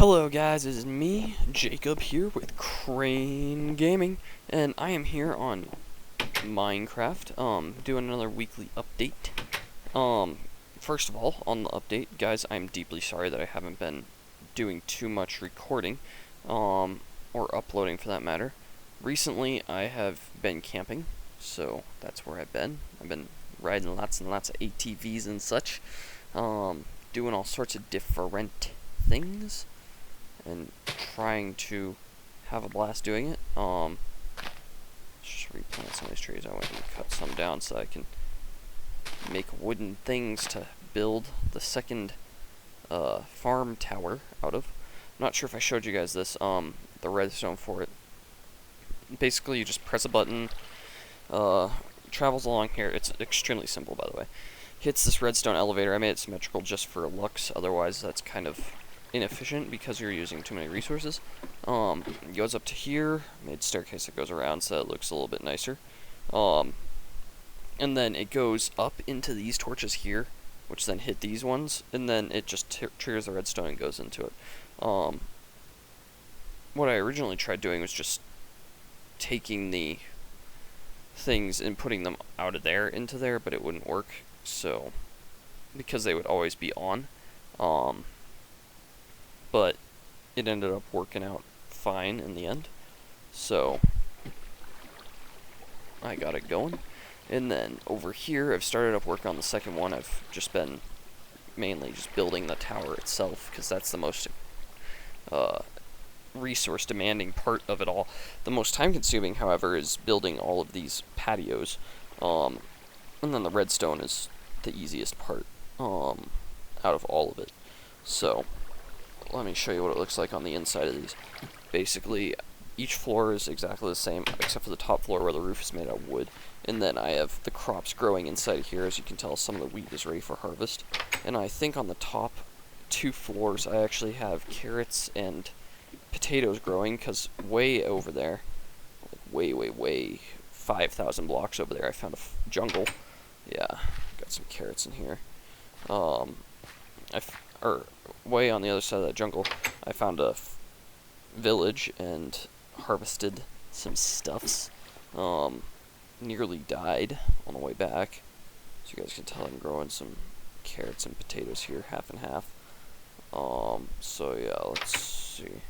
Hello guys, it is me, Jacob, here with Krane Gaming, and I am here on Minecraft, doing another weekly update. First of all, on the update, guys, I'm deeply sorry that I haven't been doing too much recording, or uploading for that matter. Recently, I have been camping, so that's where I've been. I've been riding lots and lots of ATVs and such, doing all sorts of different things and trying to have a blast doing it. Just replant some of these trees. I went and cut some down so I can make wooden things to build the second farm tower out of. I'm not sure if I showed you guys this, the redstone for it. Basically, you just press a button, travels along here. It's extremely simple, by the way. Hits this redstone elevator. I made it symmetrical just for looks, otherwise that's kind of inefficient because you're using too many resources. It goes up to here, made staircase that goes around so it looks a little bit nicer. And then it goes up into these torches here, which then hit these ones, and then it just triggers the redstone and goes into it. What I originally tried doing was just taking the things and putting them out of there into there, but it wouldn't work, so because they would always be on. But it ended up working out fine in the end, so I got it going. And then over here, I've started up work on the second one. I've just been mainly just building the tower itself, because that's the most resource demanding part of it all. The most time consuming, however, is building all of these patios, and then the redstone is the easiest part out of all of it. So let me show you what it looks like on the inside of these. Basically, each floor is exactly the same, except for the top floor where the roof is made out of wood. And then I have the crops growing inside here. As you can tell, some of the wheat is ready for harvest. And I think on the top two floors, I actually have carrots and potatoes growing, because way over there, like way 5,000 blocks over there, I found a jungle. Yeah, got some carrots in here. Way on the other side of that jungle, I found a village and harvested some stuffs. Nearly died on the way back. So you guys can tell I'm growing some carrots and potatoes here, half and half. So yeah, let's see.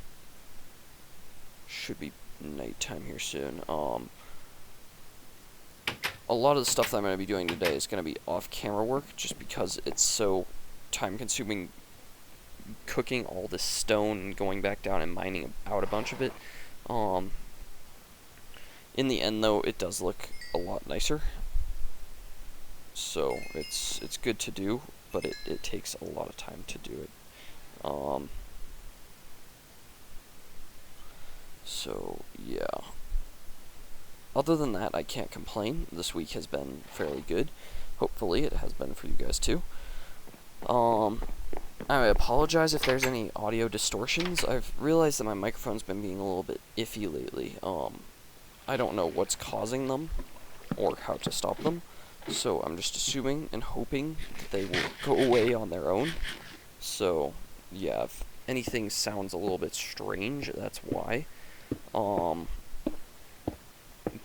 Should be nighttime here soon. A lot of the stuff that I'm going to be doing today is going to be off-camera work, just because it's so time-consuming cooking all this stone and going back down and mining out a bunch of it. In the end, though, it does look a lot nicer. So it's good to do, but it takes a lot of time to do it. So yeah. Other than that, I can't complain. This week has been fairly good. Hopefully, it has been for you guys too. I apologize if there's any audio distortions. I've realized that my microphone's been being a little bit iffy lately. I don't know what's causing them or how to stop them, so I'm just assuming and hoping that they will go away on their own. So yeah, if anything sounds a little bit strange, that's why.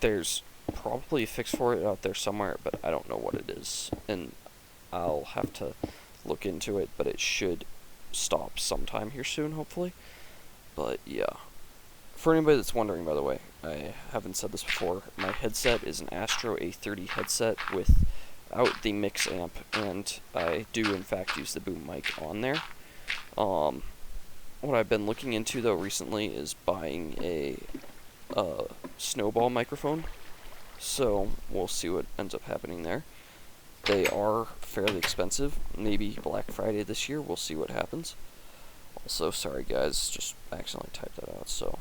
There's probably a fix for it out there somewhere, but I don't know what it is, and I'll have to look into it, but it should stop sometime here soon, hopefully. But yeah, for anybody that's wondering, by the way, I haven't said this before, my headset is an Astro A30 headset without the mix amp, and I do in fact use the boom mic on there. What I've been looking into though recently is buying a snowball microphone, so we'll see what ends up happening there. They are fairly expensive. Maybe Black Friday this year, we'll see what happens. Also, sorry guys, just accidentally typed that out, so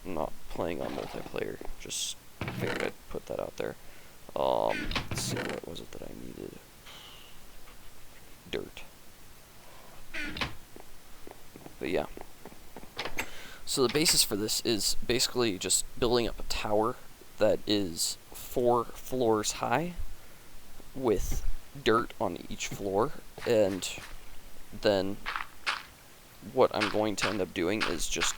I'm not playing on multiplayer, just figured I'd put that out there. Let's see, what was it that I needed? Dirt. But yeah. So the basis for this is basically just building up a tower that is 4 floors high, with dirt on each floor, and then what I'm going to end up doing is just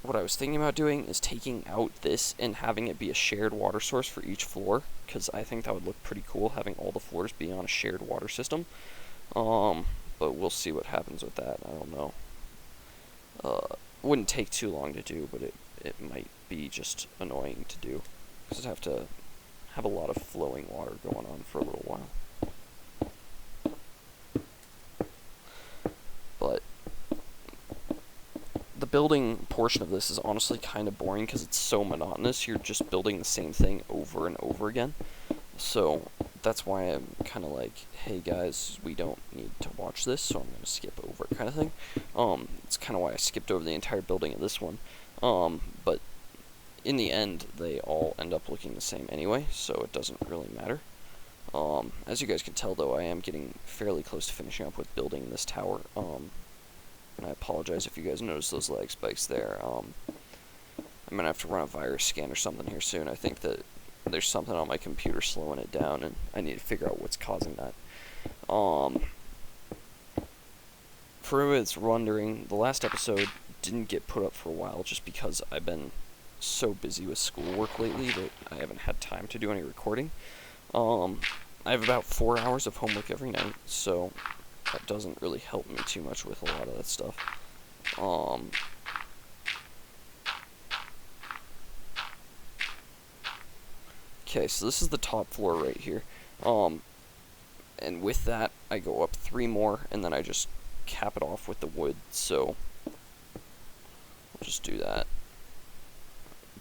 what I was thinking about doing is taking out this and having it be a shared water source for each floor, because I think that would look pretty cool, having all the floors be on a shared water system. But we'll see what happens with that. I don't know. Wouldn't take too long to do, but it might be just annoying to do, because I'd have to have a lot of flowing water going on for a little while. But the building portion of this is honestly kind of boring because it's so monotonous. You're just building the same thing over and over again. So that's why I'm kind of like, hey guys, we don't need to watch this, so I'm going to skip over it kind of thing. It's kind of why I skipped over the entire building of this one. But in the end, they all end up looking the same anyway, so it doesn't really matter. As you guys can tell, though, I am getting fairly close to finishing up with building this tower. And I apologize if you guys notice those lag spikes there. I'm going to have to run a virus scan or something here soon. I think that there's something on my computer slowing it down, and I need to figure out what's causing that. For everyone that's wondering, the last episode didn't get put up for a while just because I've been so busy with schoolwork lately that I haven't had time to do any recording. I have about 4 hours of homework every night, so that doesn't really help me too much with a lot of that stuff. Okay, so this is the top floor right here. And with that, I go up 3 more, and then I just cap it off with the wood, so I'll just do that.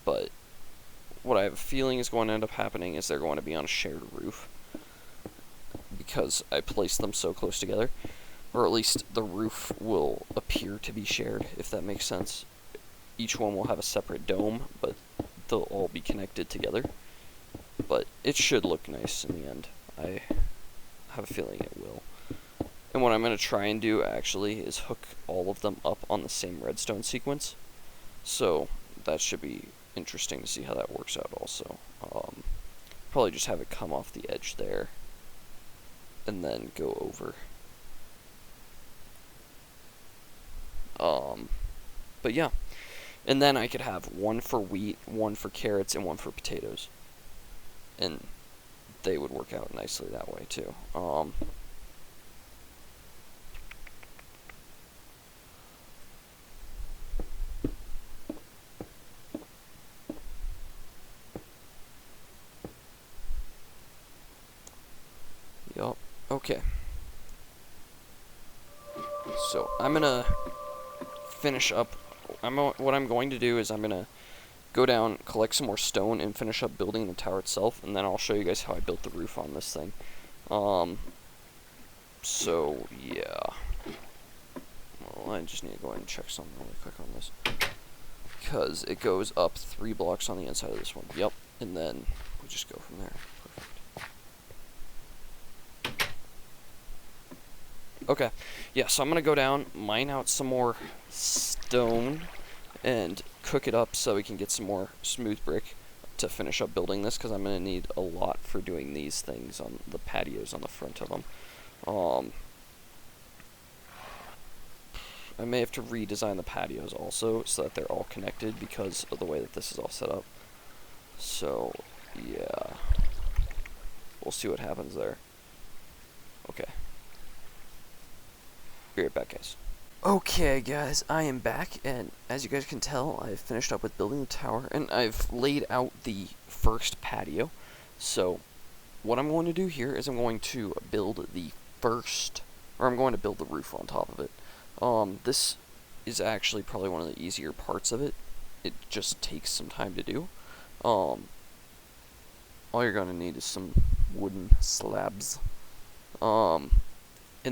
But what I have a feeling is going to end up happening is they're going to be on a shared roof, because I placed them so close together. Or at least the roof will appear to be shared, if that makes sense. Each one will have a separate dome, but they'll all be connected together. But it should look nice in the end. I have a feeling it will. And what I'm going to try and do, actually, is hook all of them up on the same redstone sequence. So that should be interesting to see how that works out also. Probably just have it come off the edge there, and then go over. But yeah. And then I could have one for wheat, one for carrots, and one for potatoes. And they would work out nicely that way too. Yup. Okay. So I'm gonna finish up. What I'm going to do is I'm gonna go down, collect some more stone, and finish up building the tower itself, and then I'll show you guys how I built the roof on this thing. So yeah. Well, I just need to go ahead and check something really quick on this, because it goes up 3 blocks on the inside of this one. Yep. And then we'll just go from there. Okay, yeah, so I'm going to go down, mine out some more stone, and cook it up so we can get some more smooth brick to finish up building this, because I'm going to need a lot for doing these things on the patios on the front of them. I may have to redesign the patios also so that they're all connected because of the way that this is all set up. So, yeah. We'll see what happens there. Okay. Be right back, guys. Okay, guys, I am back, and as you guys can tell, I've finished up with building the tower, and I've laid out the first patio. So, what I'm going to do here is I'm going to build the I'm going to build the roof on top of it. This is actually probably one of the easier parts of it. It just takes some time to do. All you're going to need is some wooden slabs. And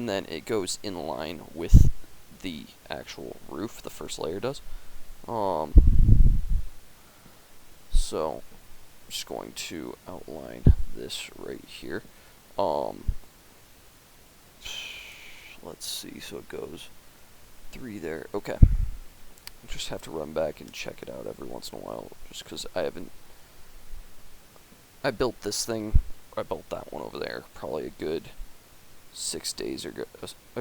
then it goes in line with the actual roof, the first layer does. So, I'm just going to outline this right here. Let's see, so it goes 3 there. Okay. I just have to run back and check it out every once in a while, just because I built this thing, I built that one over there, probably a good 6 days ago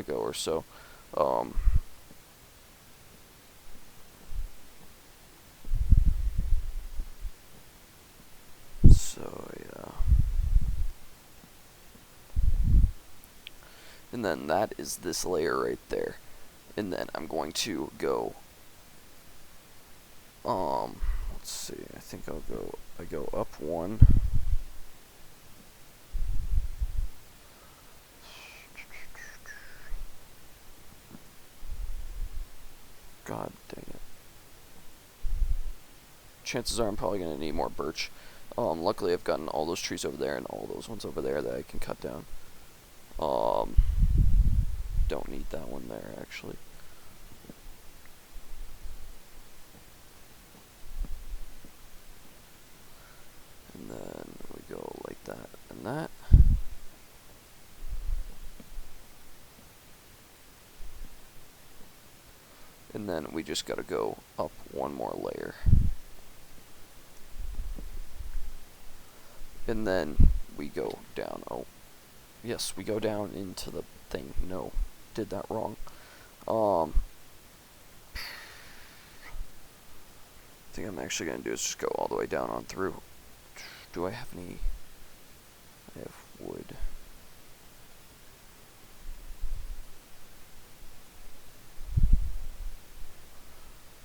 or so. Um, so yeah. And then that is this layer right there. And then I'm going to go, let's see, I think I go up one. God dang it. Chances are I'm probably going to need more birch. Luckily I've gotten all those trees over there and all those ones over there that I can cut down. Don't need that one there, actually. And then we go like that and that. And then we just gotta go up one more layer. And then we go down. Oh, yes, we go down into the thing. No, did that wrong. I think I'm actually gonna do is just go all the way down on through. Do I have any? I have wood.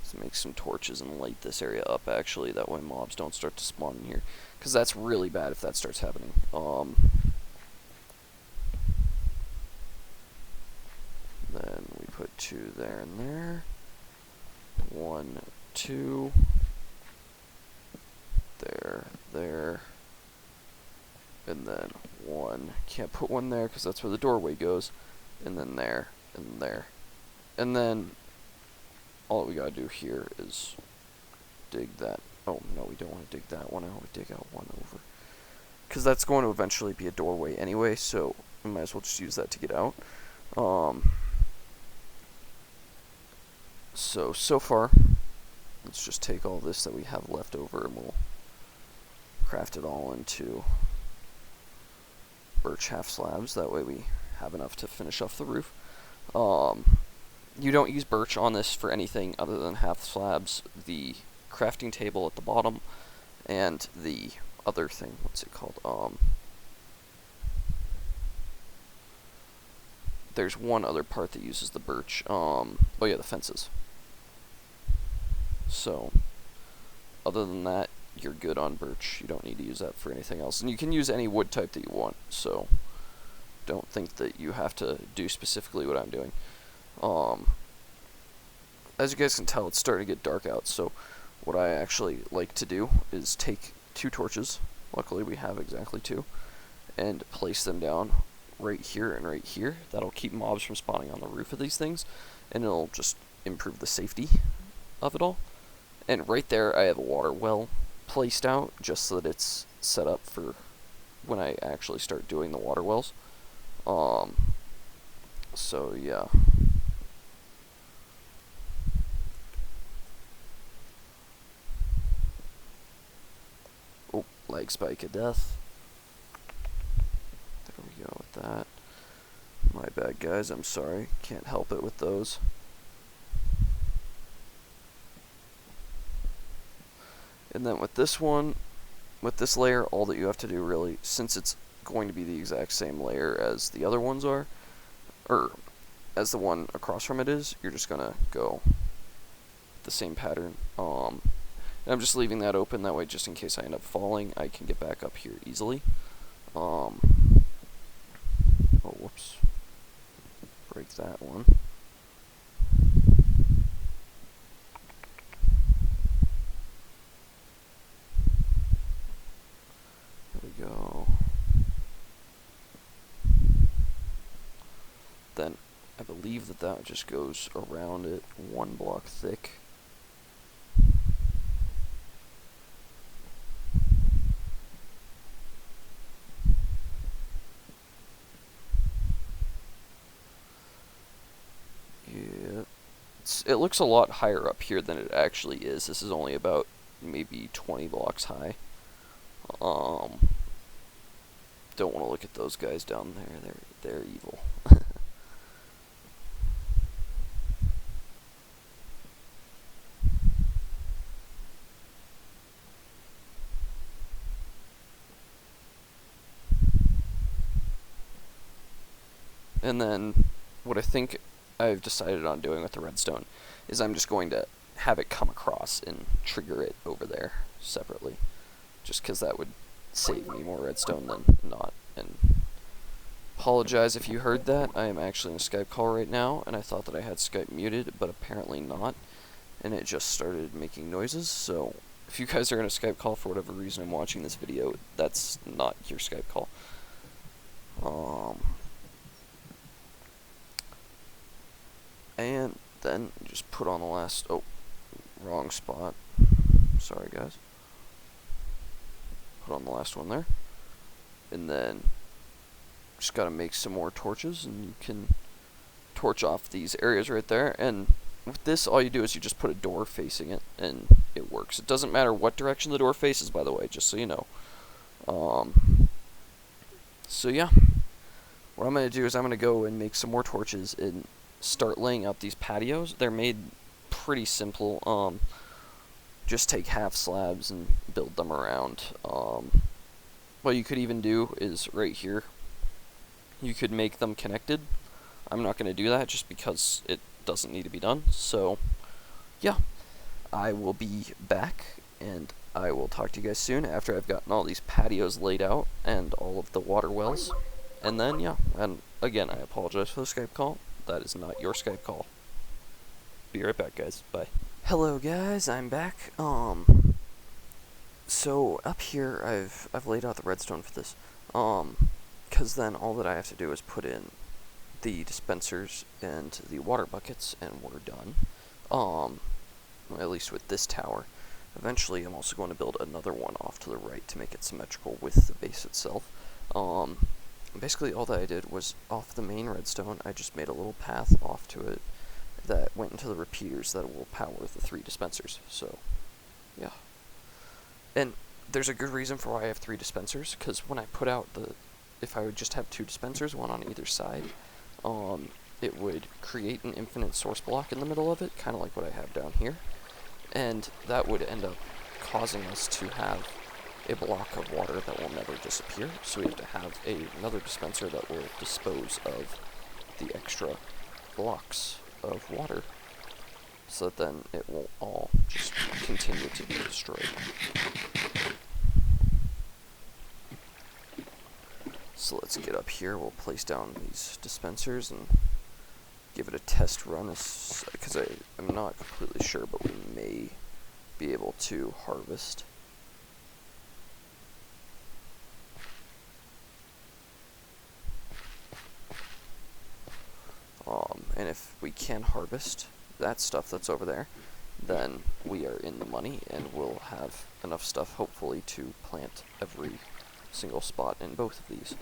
Let's make some torches and light this area up, actually. That way mobs don't start to spawn in here. Because that's really bad if that starts happening. Then we put 2 there and there. 1, 2. There. And then 1. Can't put 1 there because that's where the doorway goes. And then there, and there. And then all we gotta do here is dig that. Oh, no, we don't want to dig that one out. We dig out 1 over. Because that's going to eventually be a doorway anyway, so we might as well just use that to get out. So far, let's just take all this that we have left over and we'll craft it all into birch half slabs. That way we have enough to finish off the roof. You don't use birch on this for anything other than half slabs, the crafting table at the bottom, and the other thing, what's it called? There's one other part that uses the birch. Oh yeah, the fences. So, other than that, you're good on birch. You don't need to use that for anything else. And you can use any wood type that you want, so don't think that you have to do specifically what I'm doing. As you guys can tell, it's starting to get dark out, so what I actually like to do is take 2 torches, luckily we have exactly 2, and place them down right here and right here. That'll keep mobs from spawning on the roof of these things, and it'll just improve the safety of it all. And right there I have a water well placed out, just so that it's set up for when I actually start doing the water wells. So yeah. Lag spike of death. There we go with that. My bad, guys. I'm sorry. Can't help it with those. And then with this one, with this layer, all that you have to do really, since it's going to be the exact same layer as the other ones are, or as the one across from it is, you're just gonna go the same pattern. And I'm just leaving that open, that way just in case I end up falling, I can get back up here easily. Oh, whoops. Break that one. There we go. Then, I believe that just goes around it 1 block thick. It looks a lot higher up here than it actually is. This is only about maybe 20 blocks high. Don't want to look at those guys down there. They're evil. And then what I think I've decided on doing with the redstone is I'm just going to have it come across and trigger it over there separately, just because that would save me more redstone than not. And apologize if you heard that. I am actually in a Skype call right now, and I thought that I had Skype muted, but apparently not, and it just started making noises. So if you guys are in a Skype call for whatever reason I'm watching this video, that's not your Skype call. And then just put on the last, oh, wrong spot. Sorry guys. Put on the last one there. And then just gotta make some more torches, and you can torch off these areas right there. And with this, all you do is you just put a door facing it, and it works. It doesn't matter what direction the door faces, by the way, just so you know. So yeah, what I'm gonna do is I'm gonna go and make some more torches and start laying out these patios. They're made pretty simple. Just take half slabs and build them around. What you could even do is right here, you could make them connected. I'm not going to do that just because it doesn't need to be done. So yeah, I will be back, and I will talk to you guys soon after I've gotten all these patios laid out and all of the water wells. And then yeah, and again, I apologize for the Skype call. That is not your Skype call. Be right back, guys. Bye. Hello guys, I'm back. So up here I've laid out the redstone for this. Cause then all that I have to do is put in the dispensers and the water buckets, and we're done. At least with this tower. Eventually I'm also going to build another one off to the right to make it symmetrical with the base itself. Basically all that I did was off the main redstone, I just made a little path off to it that went into the repeaters that will power the 3 dispensers. So yeah. And there's a good reason for why I have 3 dispensers, because when I put out if I would just have 2 dispensers, one on either side, it would create an infinite source block in the middle of it, kind of like what I have down here, and that would end up causing us to have a block of water that will never disappear, so we have to have another dispenser that will dispose of the extra blocks of water, so that then it will all just continue to be destroyed. So let's get up here, we'll place down these dispensers and give it a test run, because I'm not completely sure, but we may be able to harvest. And if we can harvest that stuff that's over there, then we are in the money, and we'll have enough stuff, hopefully, to plant every single spot in both of these.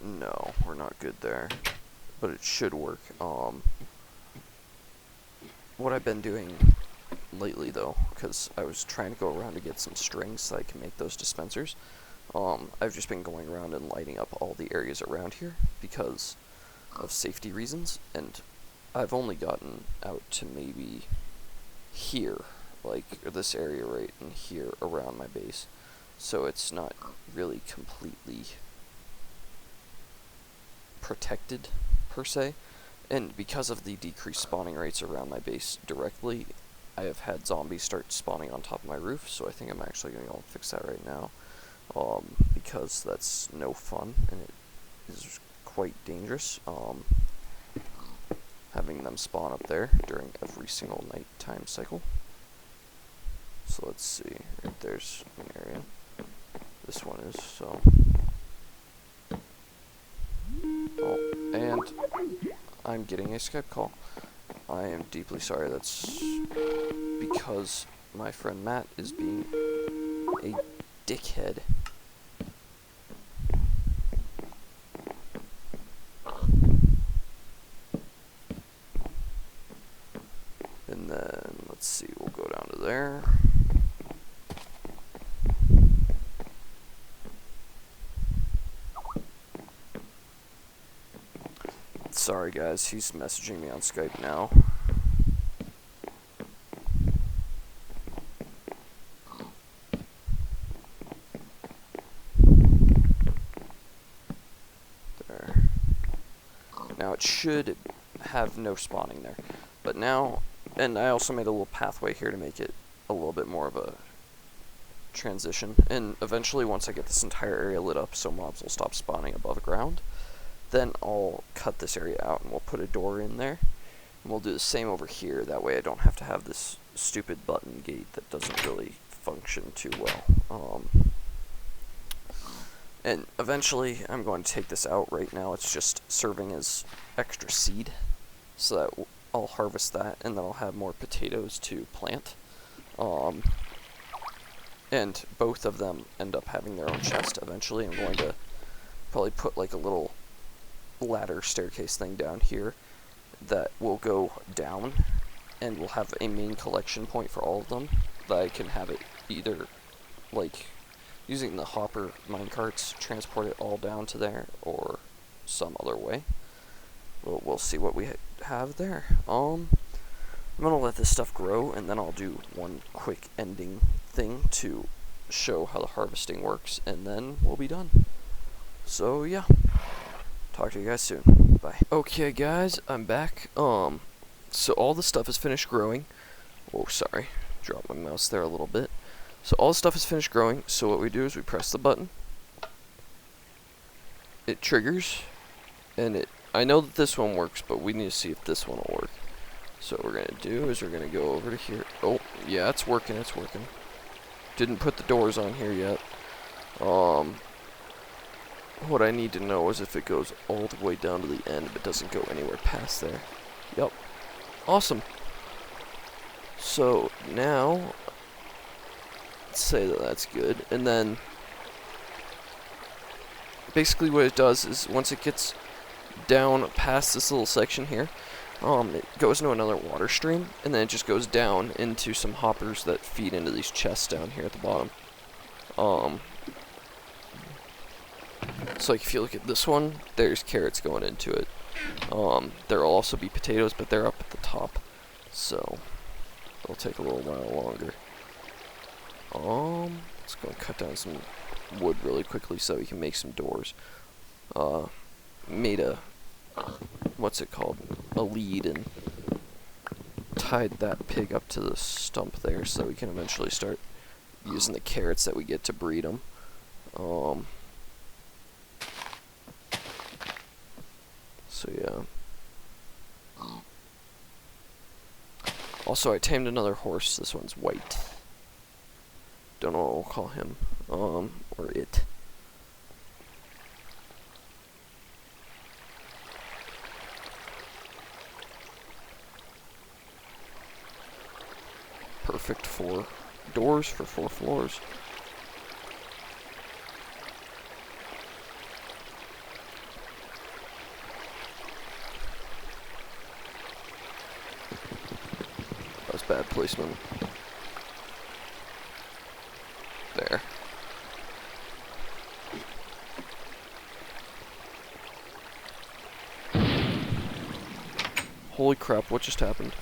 No, we're not good there, but it should work. What I've been doing lately, though, because I was trying to go around to get some strings so I can make those dispensers, I've just been going around and lighting up all the areas around here because of safety reasons, and I've only gotten out to maybe here, like this area right in here around my base, so it's not really completely protected per se. And because of the decreased spawning rates around my base directly, I have had zombies start spawning on top of my roof, so I think I'm actually going to go fix that right now, because that's no fun, and it is quite dangerous, having them spawn up there during every single nighttime cycle. So let's see, right there's an area, this one is, so, oh, and I'm getting a Skype call. I am deeply sorry, that's because my friend Matt is being a dickhead. And then, let's see, we'll go down to there. Sorry guys, he's messaging me on Skype now. Now it should have no spawning there. But now, and I also made a little pathway here to make it a little bit more of a transition. And eventually, once I get this entire area lit up so mobs will stop spawning above ground, then I'll cut this area out and we'll put a door in there. And we'll do the same over here. That way I don't have to have this stupid button gate that doesn't really function too well. And eventually I'm going to take this out. Right now it's just serving as extra seed, so that I'll harvest that and then I'll have more potatoes to plant. And both of them end up having their own chest eventually. I'm going to probably put like a little ladder staircase thing down here that will go down, and we'll have a main collection point for all of them that I can have it either like using the hopper minecarts, transport it all down to there, or some other way. We'll see what we have there. I'm gonna let this stuff grow, and then I'll do one quick ending thing to show how the harvesting works, and then we'll be done. So yeah, talk to you guys soon. Bye. Okay guys, I'm back. So all the stuff is finished growing. Oh, sorry, dropped my mouse there a little bit. So all the stuff is finished growing, so what we do is we press the button. It triggers, and I know that this one works, but we need to see if this one will work. So what we're going to do is we're going to go over to here. Oh, yeah, it's working, it's working. Didn't put the doors on here yet. What I need to know is if it goes all the way down to the end, but doesn't go anywhere past there. Yep. Awesome. So now, let's say that that's good. And then, basically what it does is once it gets down past this little section here, it goes into another water stream, and then it just goes down into some hoppers that feed into these chests down here at the bottom. So like if you look at this one, there's carrots going into it. There'll also be potatoes, but they're up at the top, so it'll take a little while longer. Let's go and cut down some wood really quickly so we can make some doors. Made a, what's it called, a lead, and tied that pig up to the stump there so we can eventually start using the carrots that we get to breed them. So yeah. Also, I tamed another horse. This one's white. Don't know what we'll call him. Or it. Perfect for doors for 4 floors. That was bad placement. There. Holy crap, what just happened?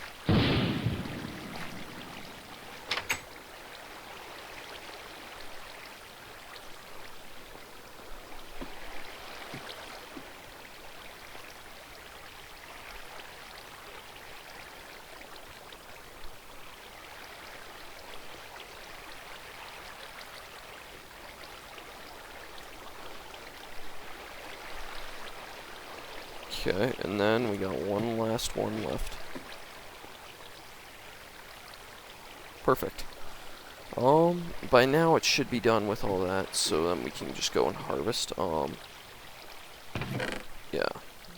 Okay, and then we got one last one left. Perfect. By now it should be done with all that, so then we can just go and harvest. Yeah,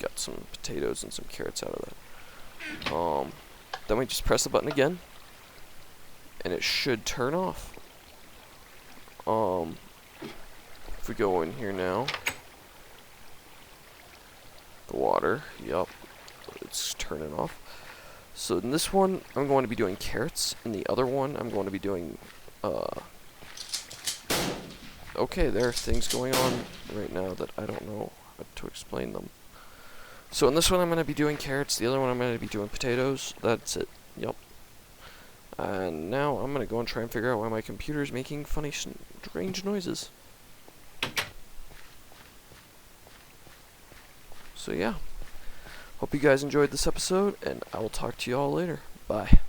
got some potatoes and some carrots out of that. Then we just press the button again, and it should turn off. If we go in here now, the water, yep, it's turning off. So in this one, I'm going to be doing carrots. In the other one, I'm going to be doing, okay, there are things going on right now that I don't know how to explain them. So in this one, I'm going to be doing carrots. The other one, I'm going to be doing potatoes. That's it, yep. And now I'm going to go and try and figure out why my computer is making funny, strange noises. So yeah. Hope you guys enjoyed this episode, and I will talk to you all later. Bye.